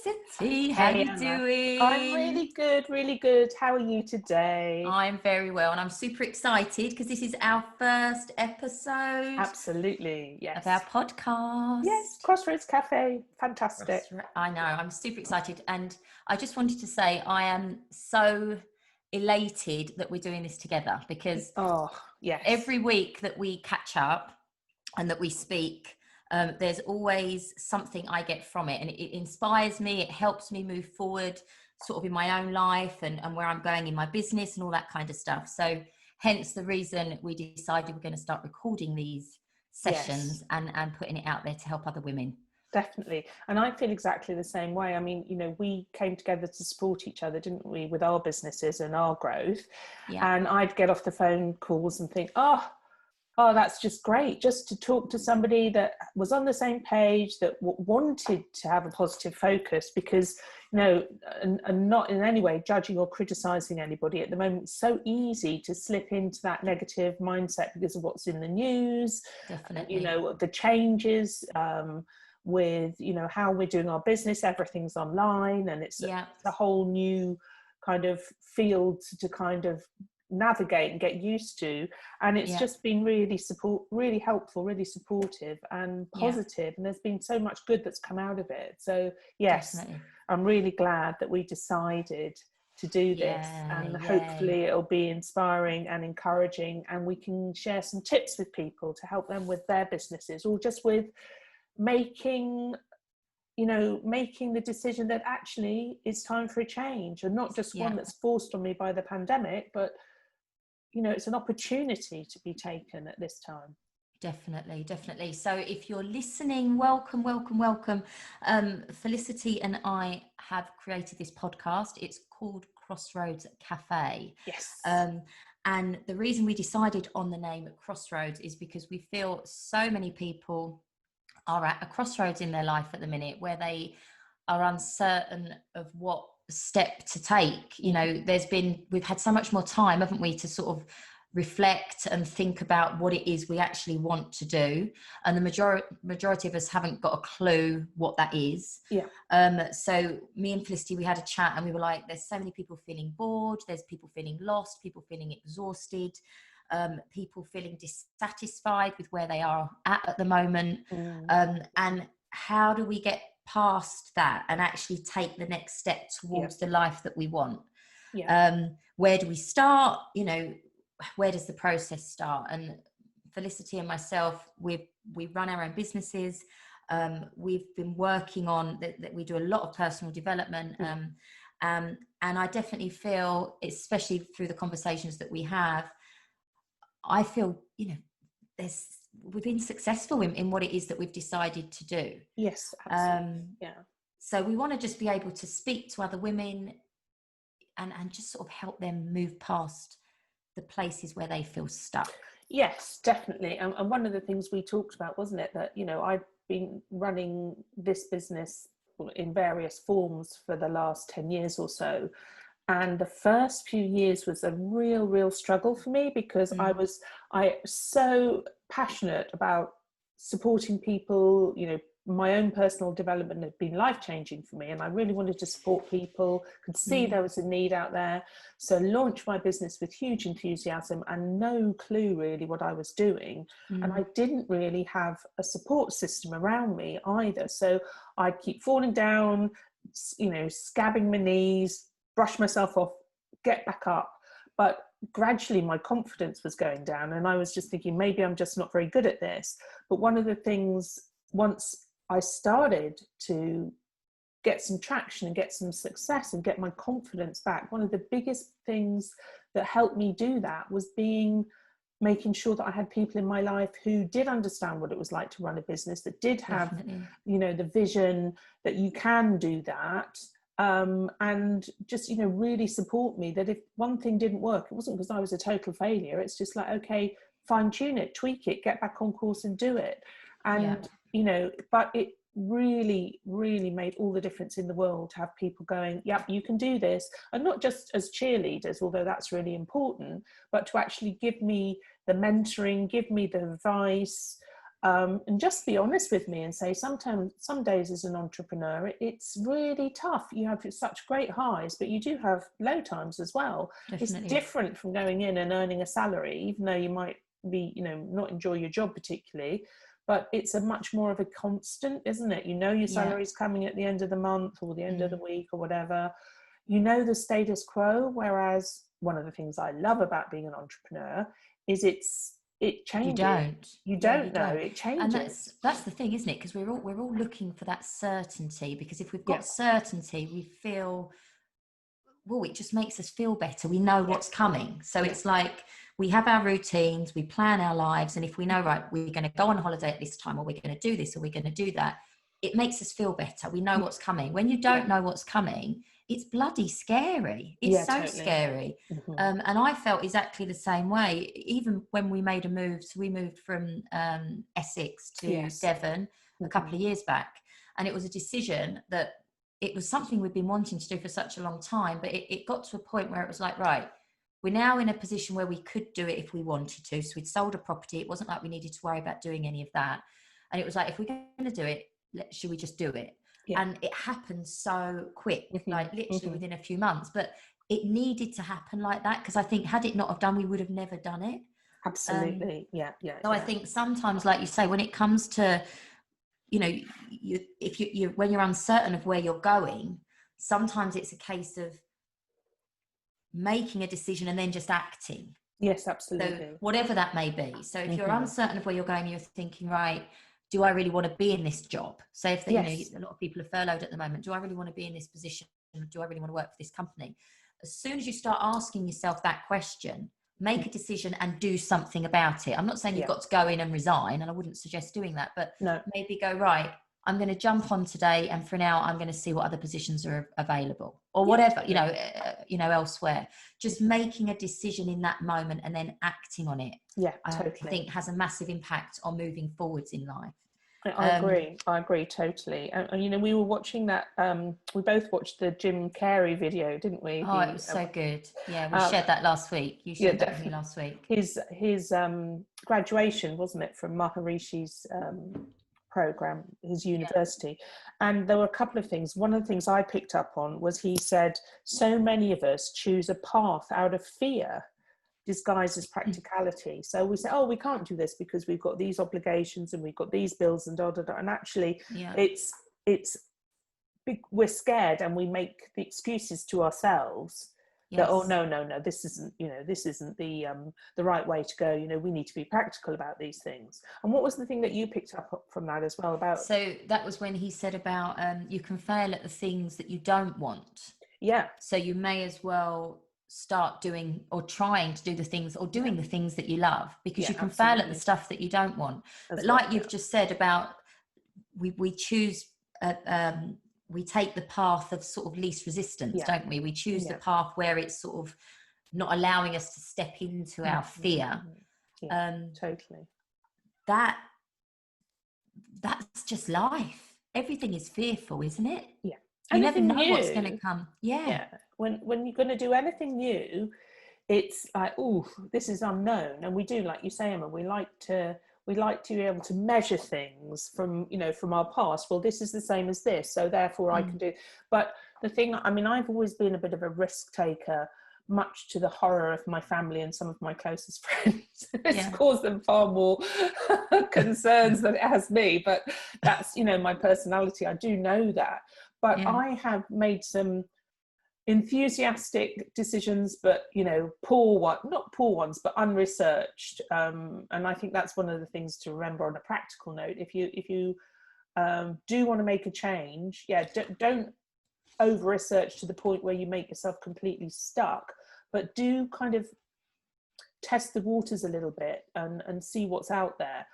Felicity, how Hey, you Anna. I'm doing? really good, really good. How are you today? I'm very well, and I'm super excited because this is our first episode Absolutely, of our yes. Yes, podcast. Crossroads Cafe, fantastic. I know, I'm super excited, and I just wanted to say I am so elated that we're doing this together because Oh, yes, every week that we catch up and that we speak, there's always something I get from it, and it inspires me. It helps me move forward, sort of in my own life and where I'm going in my business and all that kind of stuff. So, hence the reason we decided we're going to start recording these yes, sessions and putting it out there to help other women. definitely. And I feel exactly the same way. I mean, we came together to support each other, didn't we, with our businesses and our growth. Yeah, And I'd get off the phone calls and think, oh, that's just great, just to talk to somebody that was on the same page, that wanted to have a positive focus, because and not in any way judging or criticizing anybody. At the moment, it's so easy to slip into that negative mindset because of what's in the news, definitely. the changes, with how we're doing our business. Everything's online, and it's Yeah, a whole new kind of field to kind of navigate and get used to. And it's yeah, just been really helpful, really supportive and yeah, positive, and there's been so much good that's come out of it. So yes, definitely. I'm really glad that we decided to do this, Yeah, and yay. hopefully it'll be inspiring and encouraging, and we can share some tips with people to help them with their businesses, or just with making making the decision that actually it's time for a change, and not just Yeah. one that's forced on me by the pandemic, but it's an opportunity to be taken at this time. Definitely, definitely. So if you're listening, welcome, welcome, welcome. Felicity and I have created this podcast. It's called Crossroads Cafe. Yes. Um, and the reason we decided on the name Crossroads is because we feel so many people are at a crossroads in their life at the minute where they are uncertain of what step to take. We've had so much more time, haven't we, to sort of reflect and think about what it is we actually want to do, and the majority of us haven't got a clue what that is. Yeah. So me and Felicity, we had a chat and we were like, there's so many people feeling bored, there's people feeling lost, people feeling exhausted, people feeling dissatisfied with where they are at the moment. Mm. And how do we get past that and actually take the next step Yeah. towards the life that we want? Yeah. Where do we start? Where does the process start? And Felicity and myself, we run our own businesses. We've been working on that. We do a lot of personal development. And I definitely feel, especially through the conversations that we have, I feel, we've been successful in what it is that we've decided to do. Yes, absolutely. Yeah. So we want to just be able to speak to other women and just sort of help them move past the places where they feel stuck. Yes, definitely. And one of the things we talked about, wasn't it, that I've been running this business in various forms for the last 10 years or so. And the first few years was a real struggle for me, because I was so passionate about supporting people. My own personal development had been life-changing for me, and I really wanted to support people, could see there was a need out there. So launched my business with huge enthusiasm and no clue really what I was doing. And I didn't really have a support system around me either. So I'd keep falling down, scabbing my knees, brush myself off, get back up. But gradually my confidence was going down, and I was just thinking, maybe I'm just not very good at this. But one of the things, once I started to get some traction and get some success and get my confidence back, one of the biggest things that helped me do that was making sure that I had people in my life who did understand what it was like to run a business, that did have Definitely. the vision that you can do that. And just really support me, that if one thing didn't work, it wasn't because I was a total failure. It's just like, okay, fine tune it, tweak it, get back on course and do it. And but it really made all the difference in the world to have people going, yep, you can do this. And not just as cheerleaders, although that's really important, but to actually give me the mentoring, give me the advice, And just be honest with me and say, sometimes, some days as an entrepreneur, it's really tough. You have such great highs, but you do have low times as well. Definitely. It's different from going in and earning a salary, even though you might be, not enjoy your job particularly, but it's a much more of a constant, isn't it? Your salary's coming at the end of the month or the end of the week or whatever. The status quo, whereas one of the things I love about being an entrepreneur is it changes. You don't know. It changes. And that's the thing, isn't it? Because we're all looking for that certainty, because if we've got certainty, we feel, well, it just makes us feel better. We know what's coming. So it's like we have our routines, we plan our lives, and if we know, right, we're going to go on holiday at this time, or we're going to do this, or we're going to do that, it makes us feel better. We know what's coming. When you don't know what's coming, it's bloody scary. It's so totally scary. And I felt exactly the same way. Even when we made a move, so we moved from Essex to Devon a couple of years back, and it was a decision that it was something we'd been wanting to do for such a long time, but it got to a point where it was like, right, we're now in a position where we could do it if we wanted to. So we'd sold a property. It wasn't like we needed to worry about doing any of that. And it was like, if we're going to do it, should we just do it? And it happened so quick, like literally within a few months, but it needed to happen like that, because I think had it not have done, we would have never done it. Absolutely. So I think sometimes, like you say, when it comes to, if you when you're uncertain of where you're going, sometimes it's a case of making a decision and then just acting. Yes, absolutely. So whatever that may be. So if you're uncertain of where you're going, you're thinking, right, do I really want to be in this job? So if a lot of people are furloughed at the moment, do I really want to be in this position? Do I really want to work for this company? As soon as you start asking yourself that question, make a decision and do something about it. I'm not saying you've got to go in and resign, and I wouldn't suggest doing that, but maybe go, right, I'm going to jump on today, and for now I'm going to see what other positions are available, or whatever, elsewhere. Just making a decision in that moment and then acting on it, I think has a massive impact on moving forwards in life. I agree totally. And we were watching that, we both watched the Jim Carrey video, didn't we? It was so good. Yeah, we shared that last week. You shared that with me last week. His graduation, wasn't it, from Maharishi's program, his university. And there were a couple of things. One of the things I picked up on was he said, so many of us choose a path out of fear disguised as practicality. So we say, oh, we can't do this because we've got these obligations and we've got these bills and and actually it's we're scared, and we make the excuses to ourselves that, oh no, this isn't the right way to go. We need to be practical about these things. And what was the thing that you picked up from that as well about? So that was when he said about you can fail at the things that you don't want. So you may as well start doing or trying to do the things, or doing the things that you love, because you can fail at the stuff that you don't want. But like you've just said about, we choose we take the path of sort of least resistance, don't we? We choose the path where it's sort of not allowing us to step into our fear. Totally. That's just life. Everything is fearful, isn't it? You never know what's going to come. When you're going to do anything new, it's like, oh, this is unknown. And we do, like you say, Emma, we like to be able to measure things from our past. Well, this is the same as this, so therefore I can do. But the thing, I've always been a bit of a risk taker, much to the horror of my family and some of my closest friends. It's caused them far more concerns than it has me, but that's my personality. I do know that. But I have made some enthusiastic decisions, but not poor ones, but unresearched. And I think that's one of the things to remember on a practical note. If you do want to make a change, don't over research to the point where you make yourself completely stuck, but do kind of test the waters a little bit and see what's out there.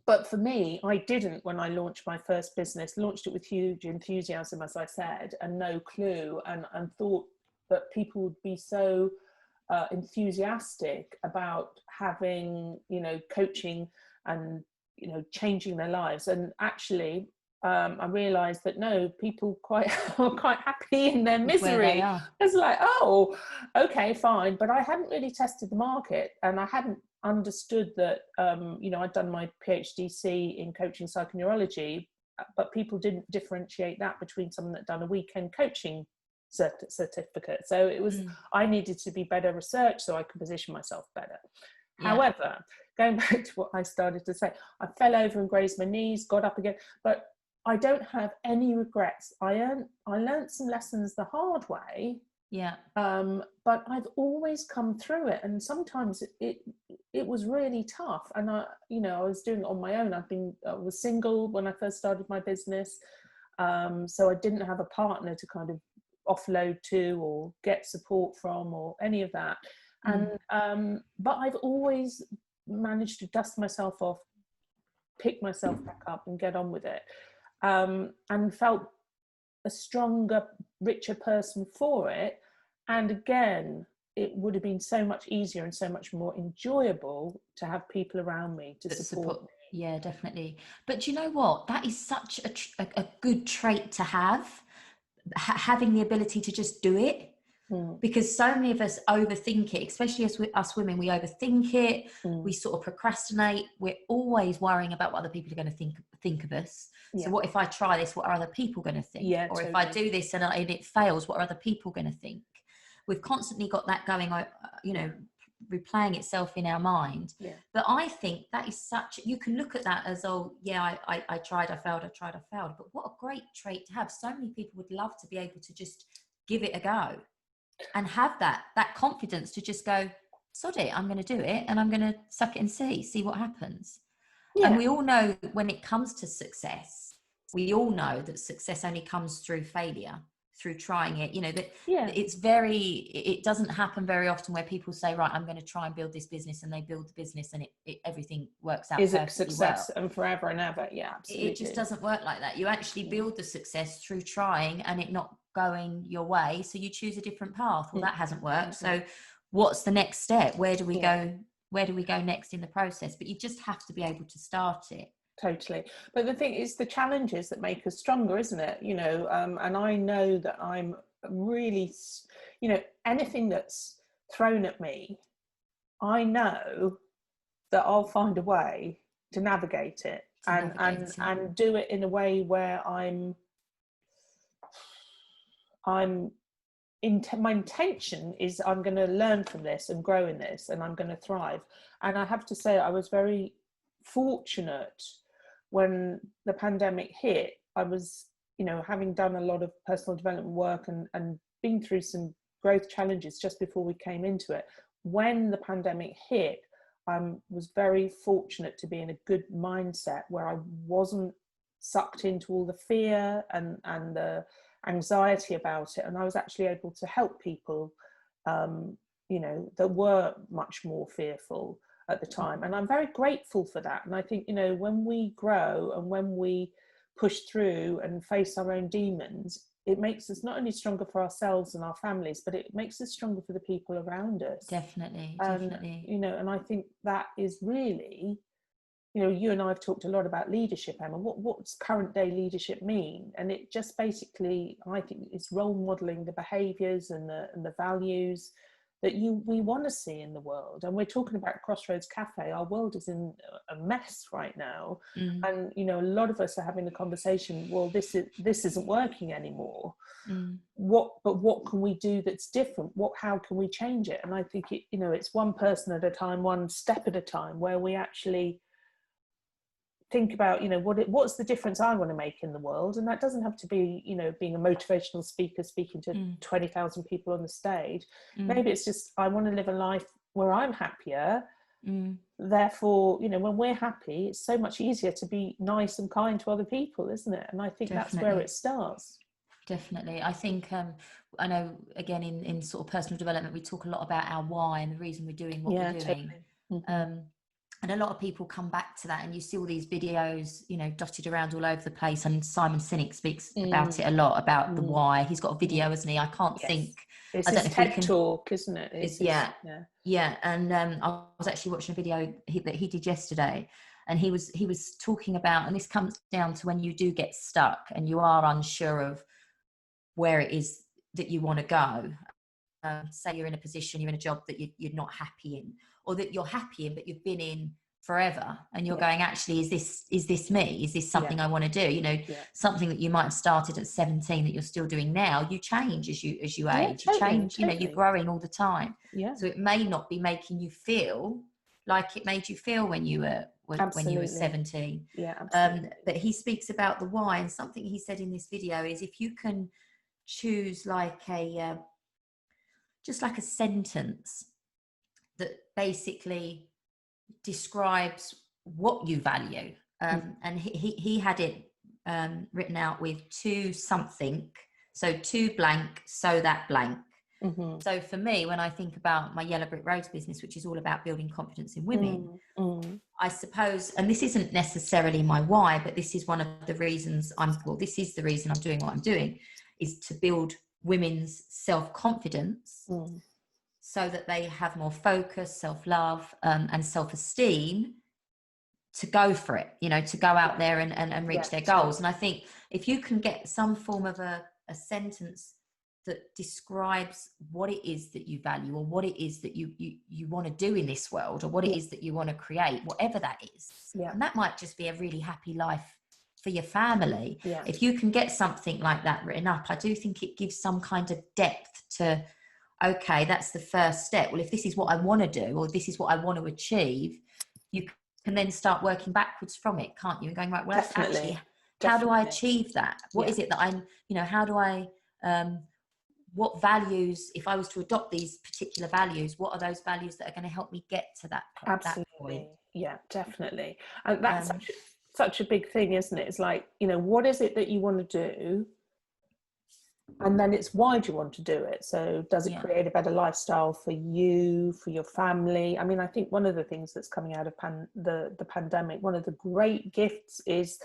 But for me, I didn't, when I launched my first business, launched it with huge enthusiasm, as I said, and no clue, and thought that people would be so enthusiastic about having, coaching and, changing their lives. And actually, I realized that no, people are quite happy in their misery. It's like, oh, okay, fine. But I hadn't really tested the market, and I hadn't understood that, I'd done my PhD in coaching psychoneurology, but people didn't differentiate that between someone that done a weekend coaching certificate. So it was, I needed to be better research so I could position myself better. Yeah. However, going back to what I started to say, I fell over and grazed my knees, got up again, but I don't have any regrets. I learned some lessons the hard way. Yeah. But I've always come through it, and sometimes it was really tough. And I was doing it on my own. I was single when I first started my business, so I didn't have a partner to kind of offload to or get support from or any of that. And but I've always managed to dust myself off, pick myself back up, and get on with it, and felt a stronger, richer person for it. And again, it would have been so much easier and so much more enjoyable to have people around me to support me. Yeah, definitely. But do you know what? That is such a good trait to have, having the ability to just do it. Because so many of us overthink it, especially as us women. We overthink it. We sort of procrastinate. We're always worrying about what other people are going to think of us. So what if I try this? What are other people going to think? Or totally. If I do this and it fails, what are other people going to think? We've constantly got that going, replaying itself in our mind. Yeah. But I think that is you can look at that as, I tried, I failed, but what a great trait to have. So many people would love to be able to just give it a go and have that confidence to just go, sod it, I'm going to do it, and I'm going to suck it and see what happens. Yeah. And we all know when it comes to success, we all know that success only comes through failure, through trying it. It doesn't happen very often where people say, right, I'm going to try and build this business, and they build the business and everything works out perfectly well. Is it success and forever and ever? Yeah, absolutely. It just doesn't work like that. You actually build the success through trying and it not going your way, so you choose a different path. Well, that hasn't worked, so what's the next step? Where do we go next in the process? But you just have to be able to start it. Totally. But the thing is, the challenges that make us stronger, isn't it? And I know that I'm really, anything that's thrown at me, I know that I'll find a way to navigate it and do it in a way where my intention is I'm going to learn from this and grow in this, and I'm going to thrive. And I have to say, I was very fortunate when the pandemic hit. I was, having done a lot of personal development work and been through some growth challenges just before we came into it. When the pandemic hit, I was very fortunate to be in a good mindset where I wasn't sucked into all the fear and the anxiety about it, and I was actually able to help people that were much more fearful at the time, and I'm very grateful for that. And I think when we grow and when we push through and face our own demons, it makes us not only stronger for ourselves and our families, but it makes us stronger for the people around us. Definitely. And I think that is really, you and I have talked a lot about leadership, Emma. What's current day leadership mean? And it just basically, I think, it's role modeling the behaviours and the values that we want to see in the world. And we're talking about Crossroads Cafe. Our world is in a mess right now, and a lot of us are having the conversation, well, this isn't working anymore. What can we do that's different? How can we change it? And I think it's one person at a time, one step at a time, where we actually think about what's the difference I want to make in the world. And that doesn't have to be being a motivational speaker speaking to 20,000 people on the stage. Maybe it's just, I want to live a life where I'm happier. Therefore, when we're happy, it's so much easier to be nice and kind to other people, isn't it? And I think that's where it starts. Definitely. I think I know, again, in sort of personal development, we talk a lot about our why and the reason we're doing what we're doing. Totally. And a lot of people come back to that, and you see all these videos, dotted around all over the place. And Simon Sinek speaks about it a lot, about the why. He's got a video, hasn't he? I can't think. It's his TED talk, isn't it? Yeah. And I was actually watching a video that he did yesterday, and he was talking about, and this comes down to when you do get stuck and you are unsure of where it is that you want to go. Say you're in a position, you're in a job that you're not happy in, or that you're happy in, but you've been in forever, and you're going, actually, is this me? Is this something I want to do? You know, something that you might have started at 17 that you're still doing now. You change as you age. You change. You know, you're growing all the time. So it may not be making you feel like it made you feel when you were 17. But he speaks about the why, and something he said in this video is, if you can choose like a just like a sentence that basically describes what you value, and he had it written out with to something, so to blank, so that blank. So for me, when I think about my Yellow Brick Roads business, which is all about building confidence in women, I suppose, and this isn't necessarily my why, but this is one of the reasons this is the reason I'm doing what I'm doing, is to build women's self-confidence, so that they have more focus, self-love, and self-esteem to go for it, you know, to go out there and reach their goals. And I think if you can get some form of a sentence that describes what it is that you value, or what it is that you want to do in this world, or what it is that you want to create, whatever that is. And that might just be a really happy life for your family. If you can get something like that written up, I do think it gives some kind of depth to, okay, that's the first step. Well, if this is what I want to do, or this is what I want to achieve, you can then start working backwards from it, can't you? And going, right, well, actually, how do I achieve that? What is it that I'm, you know, how do I, what values, if I was to adopt these particular values, what are those values that are going to help me get to that point? Yeah, definitely. And that's such a big thing, isn't it? It's like, you know, what is it that you want to do? And then it's why do you want to do it? So does it create a better lifestyle for you, for your family? I mean, I think one of the things that's coming out of the pandemic, one of the great gifts is,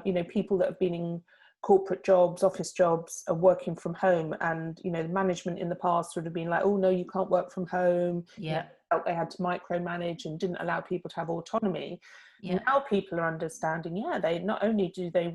you know, people that have been in corporate jobs, office jobs, are working from home. And, you know, the management in the past would have been like, oh, no, you can't work from home. You know, felt they had to micromanage and didn't allow people to have autonomy. Now people are understanding, they not only do they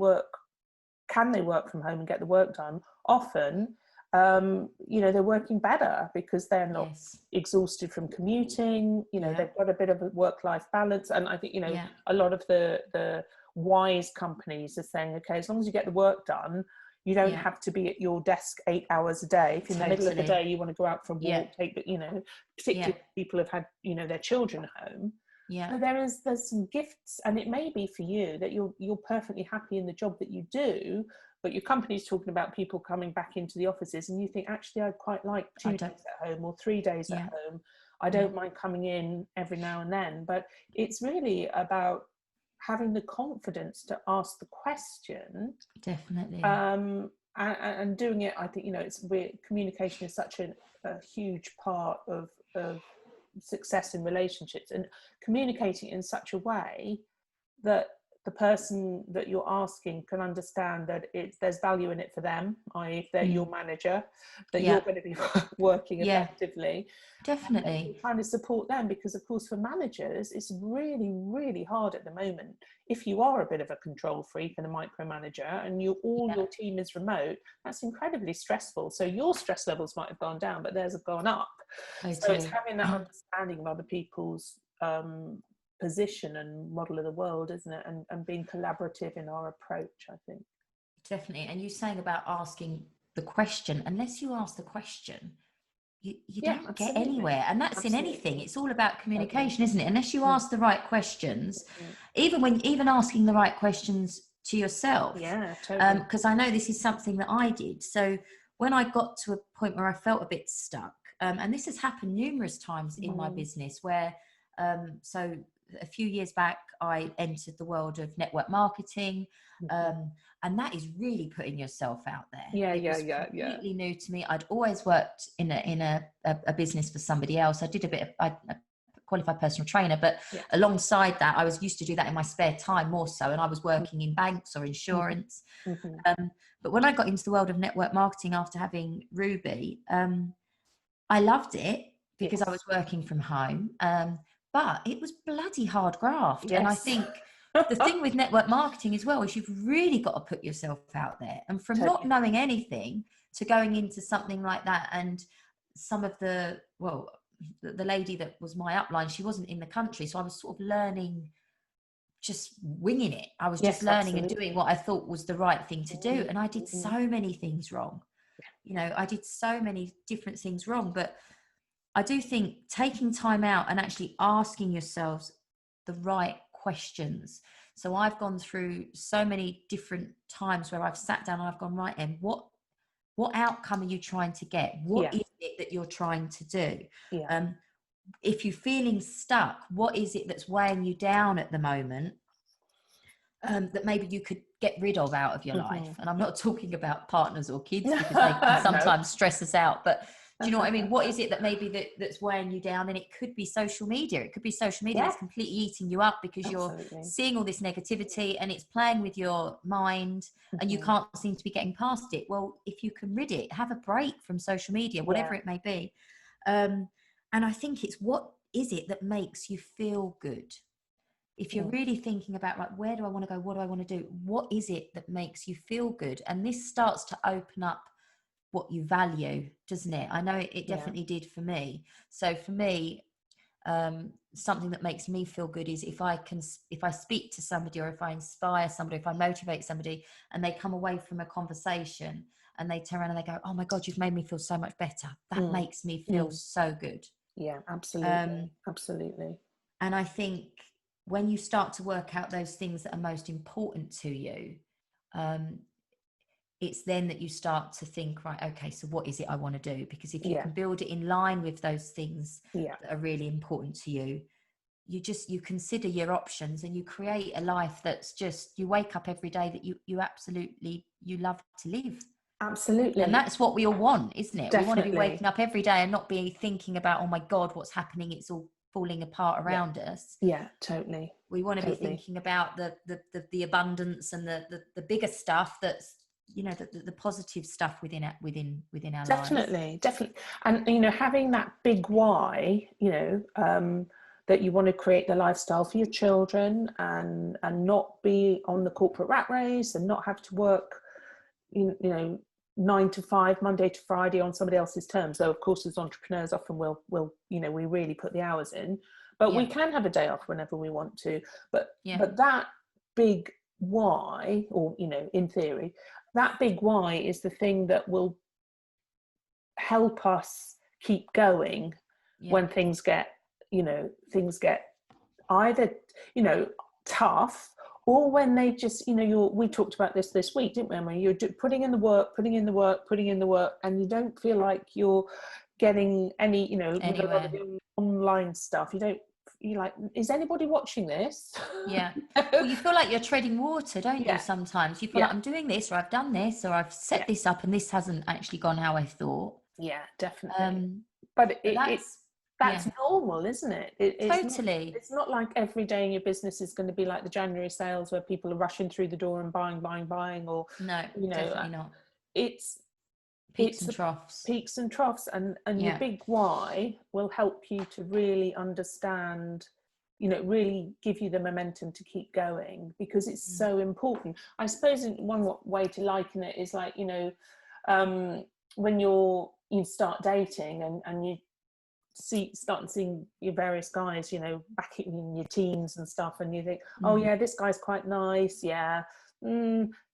can they work from home and get the work done, often, you know, they're working better because they're not exhausted from commuting, you know, they've got a bit of a work-life balance. And I think, you know, a lot of the wise companies are saying, okay, as long as you get the work done, you don't have to be at your desk 8 hours a day. If in the middle of the day you want to go out for a walk, you know, particularly if people have had, you know, their children home. So there's some gifts, and it may be for you that you're perfectly happy in the job that you do, but your company's talking about people coming back into the offices, and you think, actually, I'd quite like 2 days at home or 3 days at home. I don't mind coming in every now and then. But it's really about having the confidence to ask the question. Definitely. And doing it, I think, you know, communication is such a huge part of success in relationships, and communicating in such a way that the person that you're asking can understand that there's value in it for them, i.e. if they're your manager, that you're going to be working effectively. Definitely. Trying to support them, because of course for managers it's really, really hard at the moment. If you are a bit of a control freak and a micromanager, and your team is remote, that's incredibly stressful. So your stress levels might have gone down, but theirs have gone up. So it's having that understanding of other people's position and model of the world, isn't it? And being collaborative in our approach, I think. Definitely. And you're saying about asking the question, unless you ask the question, you don't get anywhere. And that's in anything. It's all about communication, isn't it? Unless you ask the right questions, even asking the right questions to yourself. Totally. Because I know this is something that I did. So when I got to a point where I felt a bit stuck, and this has happened numerous times in my business, where so a few years back I entered the world of network marketing, and that is really putting yourself out there. It was completely new to me. I'd always worked in a business for somebody else. I did a qualified personal trainer, but alongside that I was used to do that in my spare time more so, and I was working in banks or insurance. But when I got into the world of network marketing after having Ruby, I loved it because I was working from home, but it was bloody hard graft. And I think the thing with network marketing as well is you've really got to put yourself out there. And from not knowing anything to going into something like that, and some of the, the lady that was my upline, she wasn't in the country. So I was sort of learning, just winging it. I was just Yes, learning and absolutely. doing what I thought was the right thing to do. And I did Mm-hmm. so many things wrong. You know, I did so many different things wrong. But I do think taking time out and actually asking yourselves the right questions. So I've gone through so many different times where I've sat down and I've gone, right, and what outcome are you trying to get? What Yeah. is it that you're trying to do? Yeah. If you're feeling stuck, what is it that's weighing you down at the moment, that maybe you could get rid of out of your life? And I'm not talking about partners or kids, because they can No. sometimes stress us out, but do you know what I mean? What is it that maybe that's weighing you down? And it could be social media. It could be social media that's completely eating you up, because you're seeing all this negativity and it's playing with your mind, and you can't seem to be getting past it. Well, if you can rid it, have a break from social media, whatever it may be. And I think it's, what is it that makes you feel good? If you're really thinking about, like, where do I want to go? What do I want to do? What is it that makes you feel good? And this starts to open up what you value, doesn't it? I know it definitely did for me. So for me, something that makes me feel good is if I speak to somebody, or if I inspire somebody, if I motivate somebody, and they come away from a conversation and they turn around and they go, oh my God, you've made me feel so much better. That makes me feel so good. Yeah, absolutely. Absolutely. And I think when you start to work out those things that are most important to you, it's then that you start to think, right, okay, so what is it I want to do? Because if you can build it in line with those things that are really important to you, you consider your options, and you create a life that's just, you wake up every day that you absolutely, you love to live. Absolutely. And that's what we all want, isn't it? Definitely. We want to be waking up every day and not be thinking about, oh my God, what's happening? It's all falling apart around us. Yeah, totally. We want to be thinking about the abundance and the bigger stuff, that's, you know, the positive stuff within our lives. Definitely. And, you know, having that big why, you know, that you want to create the lifestyle for your children, and not be on the corporate rat race, and not have to work, you know, 9 to 5, Monday to Friday, on somebody else's terms. Though of course, as entrepreneurs, often we'll you know, we really put the hours in, but we can have a day off whenever we want to. But that big why, or, you know, in theory, that big why is the thing that will help us keep going when things get, you know, either, you know, tough, or when they just, you know, we talked about this week, didn't we, Emma? You're putting in the work, and you don't feel like you're getting any, you know, with a lot of online stuff, you're like, is anybody watching this? Well, you feel like you're treading water, don't you? Sometimes you feel like, I'm doing this, or I've done this, or I've set this up and this hasn't actually gone how I thought. Yeah, definitely. But that's normal, isn't it? Totally. It's not like every day in your business is going to be like the January sales where people are rushing through the door and buying, or, no, you know, definitely not. It's peaks and troughs, and your big why will help you to really understand, you know, really give you the momentum to keep going, because it's so important. I suppose one way to liken it is like, you know, when you start dating, and you start seeing your various guys, you know, back in your teens and stuff, and you think, oh yeah, this guy's quite nice,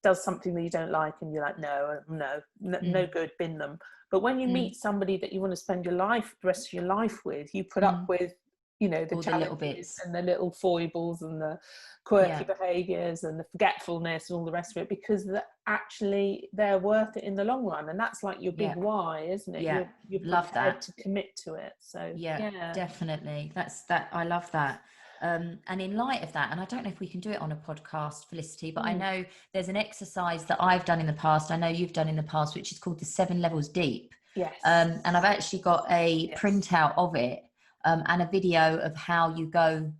does something that you don't like, and you're like, no good, bin them. But when you meet somebody that you want to spend the rest of your life with, you put up with, you know, the all challenges, the little bits, and the little foibles, and the quirky behaviours, and the forgetfulness, and all the rest of it, because actually they're worth it in the long run. And that's like your big why, isn't it? You're love that, to commit to it. So definitely, I love that. And in light of that, and I don't know if we can do it on a podcast, Felicity, but I know there's an exercise that I've done in the past, I know you've done in the past, which is called the 7 levels deep. And I've actually got a printout of it, and a video of how you go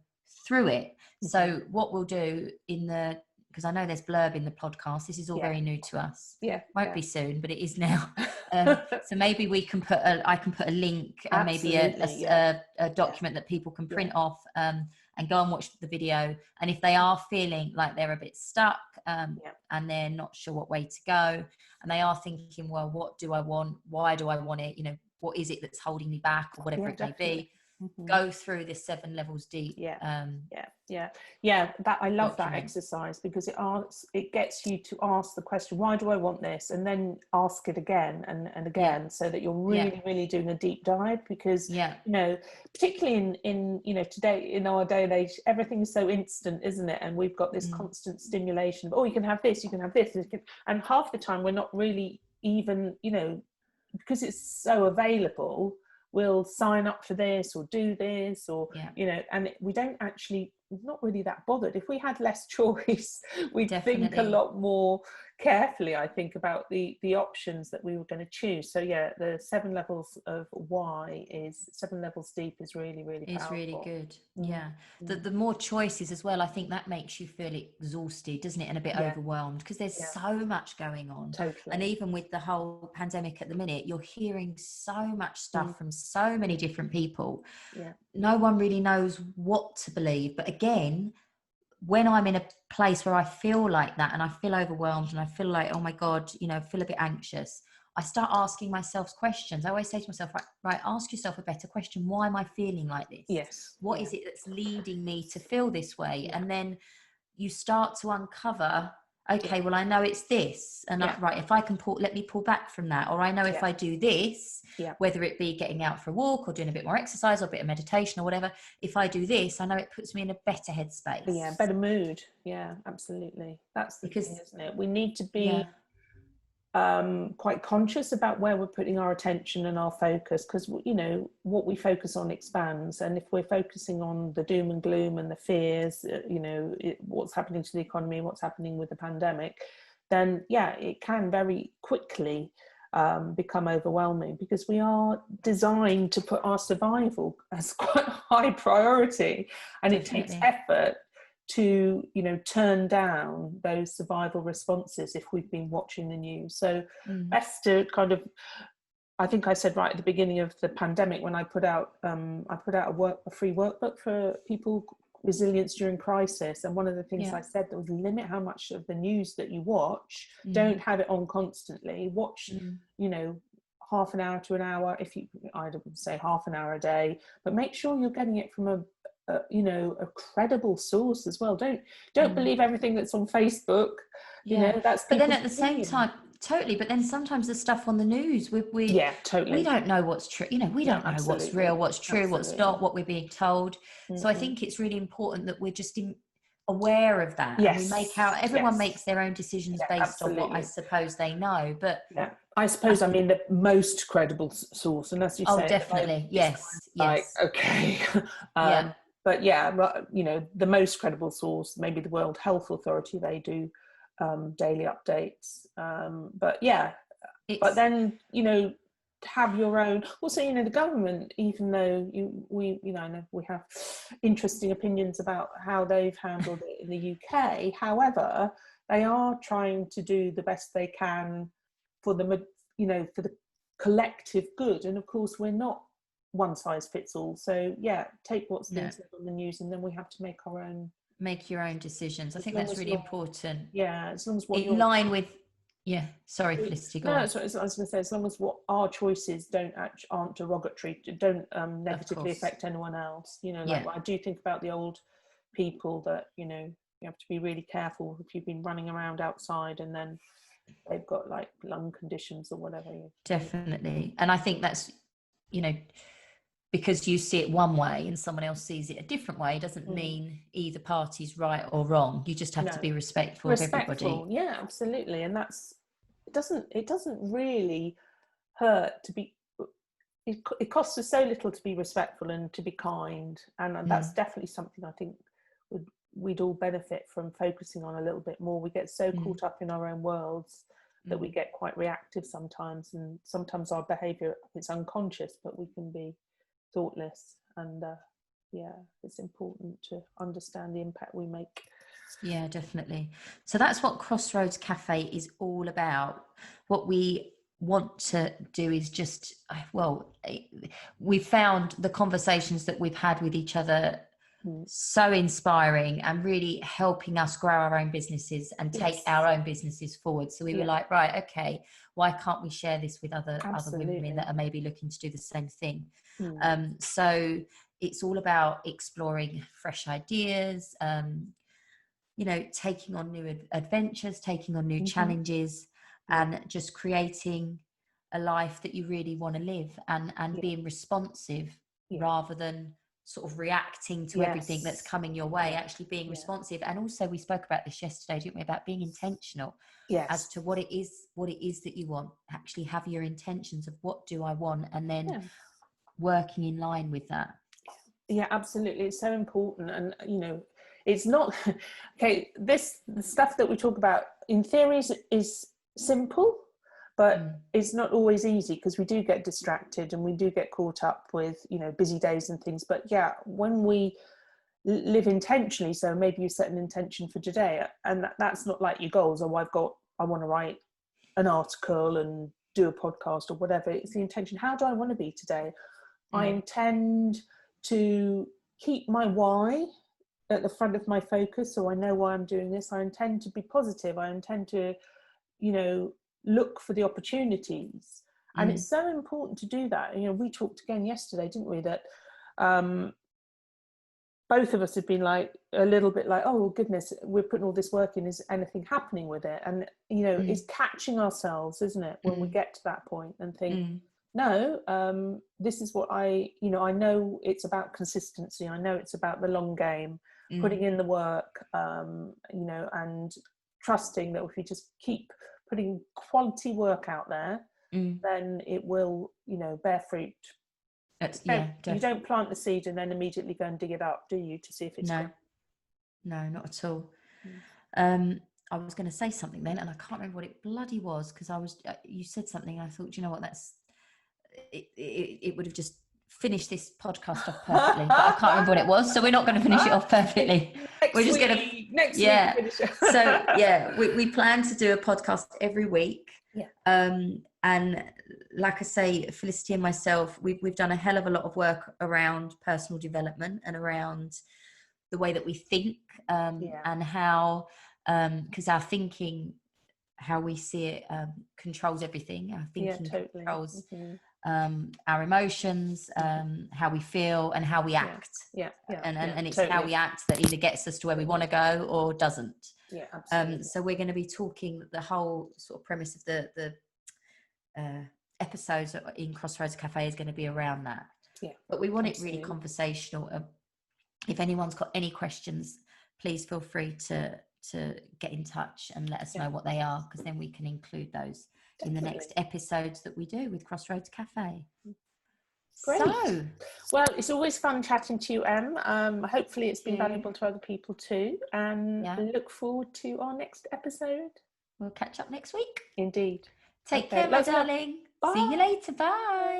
through it. So what we'll do because I know there's blurb in the podcast, this is all very new to us. Won't be soon, but it is now. So maybe I can put a link, and maybe a document that people can print off, and go and watch the video. And if they are feeling like they're a bit stuck, and they're not sure what way to go, and they are thinking, well, what do I want? Why do I want it? You know, what is it that's holding me back, or whatever it may be. Go through this 7 levels deep. That I love that exercise, because it gets you to ask the question, why do I want this, and then ask it again and again, so that you're really doing a deep dive. Because you know, particularly in you know, today, in our day and age, everything is so instant, isn't it? And we've got this constant stimulation. Oh, you can have this, you can have this, and half the time we're not really even, you know, because it's so available, we'll sign up for this or do this, or you know, and we don't actually, we're not really that bothered. If we had less choice, we'd think a lot more carefully, I think, about the options that we were going to choose. So yeah, the 7 levels of why is 7 levels deep is really powerful. It's really good. The more choices as well, I think that makes you feel exhausted, doesn't it, and a bit overwhelmed, because there's so much going on. And even with the whole pandemic at the minute, you're hearing so much stuff from so many different people. No one really knows what to believe. But again, when I'm in a place where I feel like that, and I feel overwhelmed, and I feel like, oh my God, you know, I feel a bit anxious, I start asking myself questions. I always say to myself, right, ask yourself a better question. Why am I feeling like this? What is it that's leading me to feel this way? And then you start to uncover, okay, well, I know it's this, and right, if I can let me pull back from that, or I know if I do this, whether it be getting out for a walk or doing a bit more exercise or a bit of meditation or whatever, if I do this, I know it puts me in a better headspace. Better mood. Absolutely. That's the thing, isn't it? We need to be quite conscious about where we're putting our attention and our focus, because, you know, what we focus on expands. And if we're focusing on the doom and gloom and the fears, you know, what's happening to the economy, what's happening with the pandemic, then it can very quickly become overwhelming, because we are designed to put our survival as quite a high priority, and it takes effort to, you know, turn down those survival responses if we've been watching the news. So best to kind of, I think I said right at the beginning of the pandemic, when I put out a free workbook for people, resilience during crisis, and one of the things I said was limit how much of the news that you watch. Don't have it on constantly. Watch, you know, half an hour to an hour, I'd say half an hour a day, but make sure you're getting it from a you know, a credible source as well. Don't believe everything that's on Facebook. You know, that's. But then at the same time, totally. But then sometimes the stuff on the news, we don't know what's true. You know, we don't know what's real, what's true, what's not, what we're being told. So I think it's really important that we're just aware of that, and we make everyone makes their own decisions based on what I suppose they know. But I suppose I mean the most credible source, and as you say, definitely, like, okay. But you know, the most credible source, maybe the World Health Authority, they do daily updates. But then, you know, have your own. Also, you know, the government, even though we have interesting opinions about how they've handled it in the UK, however, they are trying to do the best they can for the, you know, for the collective good. And of course, we're not one size fits all. So take what's being said on the news, and then we have to make your own decisions. I think that's really important. As long as in line with sorry, Felicity, go on. So I was going to say, as long as what our choices aren't derogatory, don't negatively affect anyone else. You know, like I do think about the old people that, you know, you have to be really careful if you've been running around outside and then they've got like lung conditions or whatever. Definitely. And I think that's, you know, because you see it one way and someone else sees it a different way doesn't mean either party's right or wrong. You just have to be respectful of everybody. Yeah, absolutely. And it doesn't really hurt to be, it costs us so little to be respectful and to be kind, and that's definitely something I think we'd all benefit from focusing on a little bit more. We get so caught up in our own worlds that we get quite reactive sometimes, and sometimes our behavior is unconscious, but we can be thoughtless, and it's important to understand the impact we make. Yeah, definitely. So that's what Crossroads Cafe is all about. What we want to do is just, we found the conversations that we've had with each other so inspiring and really helping us grow our own businesses and take our own businesses forward. So we were like, right, okay, why can't we share this with other women that are maybe looking to do the same thing? So it's all about exploring fresh ideas, you know, taking on new adventures, taking on new challenges, and just creating a life that you really want to live, and being responsive rather than sort of reacting to everything that's coming your way, actually being responsive. And also, we spoke about this yesterday, didn't we, about being intentional as to what it is that you want. Actually have your intentions of what do I want, and then working in line with that. Yeah, absolutely. It's so important. And, you know, it's not, okay, the stuff that we talk about in theory is simple, but it's not always easy, because we do get distracted and we do get caught up with, you know, busy days and things. But yeah, when we live intentionally, so maybe you set an intention for today, and that's not like your goals, or I want to write an article and do a podcast or whatever. It's the intention. How do I want to be today? I intend to keep my why at the front of my focus, so I know why I'm doing this. I intend to be positive. I intend to, you know, look for the opportunities. And it's so important to do that. You know, we talked again yesterday, didn't we, that both of us have been like a little bit like, oh goodness, we're putting all this work in, is anything happening with it? And, you know, it's catching ourselves, isn't it, when we get to that point and think, no, this is what I know it's about consistency. I know it's about the long game, putting in the work, you know, and trusting that if you just keep putting quality work out there, then it will, you know, bear fruit. You don't plant the seed and then immediately go and dig it up, do you, to see if it's no, not at all. I was going to say something then, and I can't remember what it bloody was, because you said something and I thought, you know what, it would have just finished this podcast off perfectly, but I can't remember what it was, so we're not going to finish it off perfectly. We're just going to next week finish it. So we plan to do a podcast every week, and like I say, Felicity and myself, we've done a hell of a lot of work around personal development and around the way that we think, and how, because our thinking, how we see it, controls everything. Our thinking controls our emotions, how we feel and how we act. And it's how we act that either gets us to where we want to go or doesn't. Absolutely. So we're going to be talking, the whole sort of premise of the episodes in Crossroads Cafe is going to be around that. But we want it really conversational. If anyone's got any questions, please feel free to get in touch and let us know what they are, because then we can include those in the next episodes that we do with Crossroads Cafe. Great. So, well, it's always fun chatting to you, Em. Hopefully it's been valuable to other people too, and look forward to our next episode. We'll catch up next week. Indeed. Take care, my darling. See you later. Bye.